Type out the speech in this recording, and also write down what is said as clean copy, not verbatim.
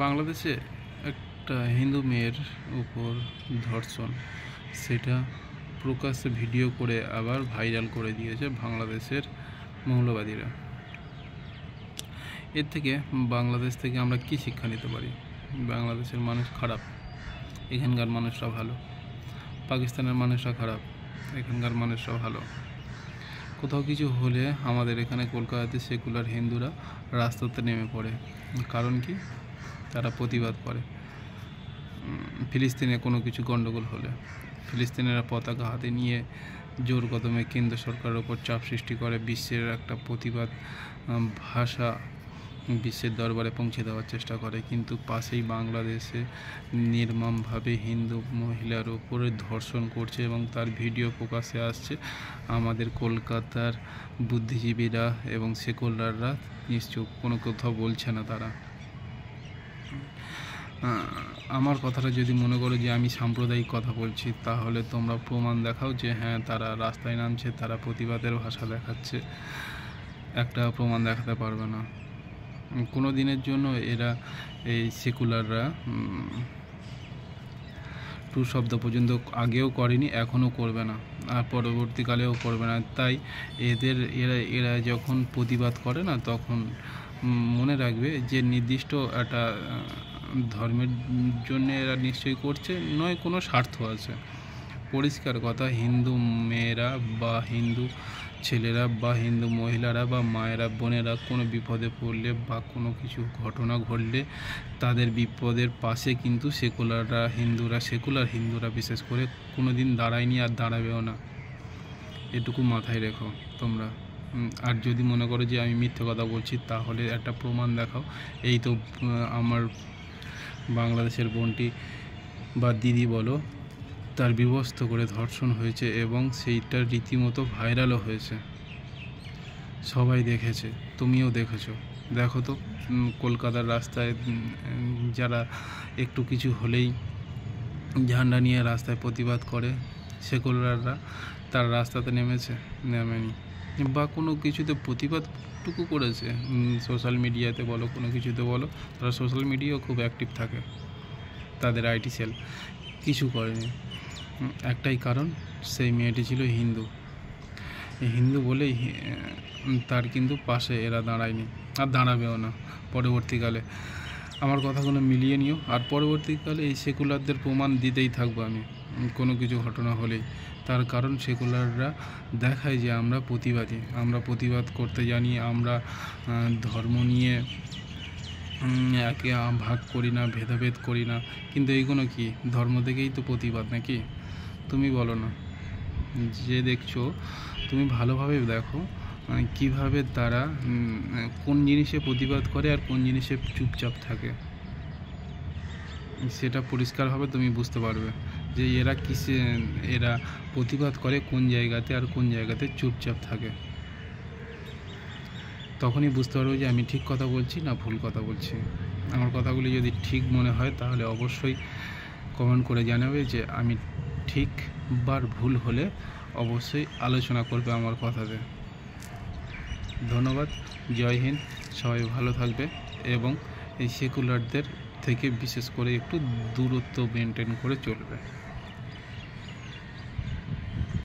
বাংলাদেশে একটা হিন্দু মেয়ের উপর ধর্ষণ, সেটা প্রকাশ্যে ভিডিও করে আবার ভাইরাল করে দিয়েছে বাংলাদেশের মৌলবাদীরা। এর থেকে বাংলাদেশ থেকে আমরা কী শিক্ষা নিতে পারি? বাংলাদেশের মানুষ খারাপ, এখানকার মানুষরা ভালো। পাকিস্তানের মানুষরা খারাপ, এখানকার মানুষরা ভালো। কোথাও কিছু হলে আমাদের এখানে কলকাতাতে সেকুলার হিন্দুরা রাস্তাতে নেমে পড়ে। কারণ কি? তারা প্রতিবাদ করে। ফিলিস্তিনে কোনো কিছু গণ্ডগোল হলে ফিলিস্তিনেরা পতাকা হাতে নিয়ে জোর কদমে কেন্দ্র সরকারের ওপর চাপ সৃষ্টি করে, বিশ্বের একটা প্রতিবাদ ভাষা বিশ্বের দরবারে পৌঁছে দেওয়ার চেষ্টা করে। কিন্তু পাশেই বাংলাদেশে নির্মমভাবে হিন্দু মহিলার ওপরে ধর্ষণ করছে এবং তার ভিডিও প্রকাশ্যে আসছে। আমাদের কলকাতার বুদ্ধিজীবীরা এবং সেকুলাররা নিশ্চয় কোনো কোথাও বলছে না। তারা আমার কথাটা যদি মনে করো যে আমি সাম্প্রদায়িক কথা বলছি, তাহলে তোমরা প্রমাণ দেখাও যে হ্যাঁ তারা রাস্তায় নামছে, তারা প্রতিবাদের ভাষা দেখাচ্ছে। একটা প্রমাণ দেখাতে পারবে না কোনো দিনের জন্য। এরা এই সেকুলাররা টু শব্দ পর্যন্ত আগেও করেনি, এখনও করবে না, আর পরবর্তীকালেও করবে না। তাই এরা যখন প্রতিবাদ করে না, তখন মনে রাখবে যে নির্দিষ্ট একটা ধর্মের জন্য এরা নিশ্চয়ই করছে, নয় কোনো স্বার্থ আছে। পরিষ্কার কথা, হিন্দু মেয়েরা বা হিন্দু ছেলেরা বা হিন্দু মহিলারা বা মায়েরা বোনেরা কোনো বিপদে পড়লে বা কোনো কিছু ঘটনা ঘটলে তাদের বিপদের পাশে কিন্তু সেকুলার হিন্দুরা বিশেষ করে কোনো দিন দাঁড়ায়নি আর দাঁড়াবেও না। এটুকু মাথায় রেখো তোমরা। আর যদি মনে করো যে আমি মিথ্যে কথা বলছি, তাহলে একটা প্রমাণ দেখাও। এই তো আমার বাংলাদেশের বোনটি বা দিদি বলো, তার বিবস্ত্র করে ধর্ষণ হয়েছে এবং সেইটা রীতিমতো ভাইরালও হয়েছে, সবাই দেখেছে, তুমিও দেখেছো। দেখো তো কলকাতার রাস্তায় যারা একটু কিছু হলেই ঝান্ডা নিয়ে রাস্তায় প্রতিবাদ করে, সেকুলাররা তার রাস্তাতে নেমেনি বা কোনো কিছুতে প্রতিবাদটুকু করেছে। সোশ্যাল মিডিয়াতে বলো, কোনো কিছুতে বলো, তারা সোশ্যাল মিডিয়াও খুব অ্যাক্টিভ থাকে, তাদের আইটি সেল কিছু করেনি। একটাই কারণ, সেই মেয়েটি ছিল হিন্দু বলেই তার কিন্তু পাশে এরা দাঁড়ায়নি আর দাঁড়াবেও না পরবর্তীকালে। আমার কথাগুলো মিলিয়ে নিও। আর পরবর্তীকালে এই সেকুলারদের প্রমাণ দিতেই থাকবো আমি কোনো কিছু ঘটনা হলেই। তার কারণ সেকুলাররা দেখায় যে আমরা প্রতিবাদী, আমরা প্রতিবাদ করতে জানি, আমরা ধর্ম নিয়ে একে ভাগ করি না, ভেদাভেদ করি না। কিন্তু এইগুলো কি ধর্ম থেকেই তো প্রতিবাদ নাকি? তুমি বলো না? যে দেখছো তুমি ভালোভাবে দেখো কিভাবে তারা কোন জিনিসে প্রতিবাদ করে আর কোন জিনিসে চুপচাপ থাকে। সেটা পরিষ্কারভাবে তুমি বুঝতে পারবে যে এরা প্রতিবাদ করে কোন জায়গাতে আর কোন জায়গাতে চুপচাপ থাকে। তখনই বুঝতে পারবো যে আমি ঠিক কথা বলছি না ভুল কথা বলছি। আমার কথাগুলি যদি ঠিক মনে হয় তাহলে অবশ্যই কমেন্ট করে জানাবে যে আমি ঠিক বা ভুল হলে অবশ্যই আলোচনা করবে আমার কথাতে। ধন্যবাদ, জয় হিন্দ, সবাই ভালো থাকবে এবং এই সেকুলারদের থেকে বিশেষ করে একটু দূরত্ব মেনটেন করে চলবে।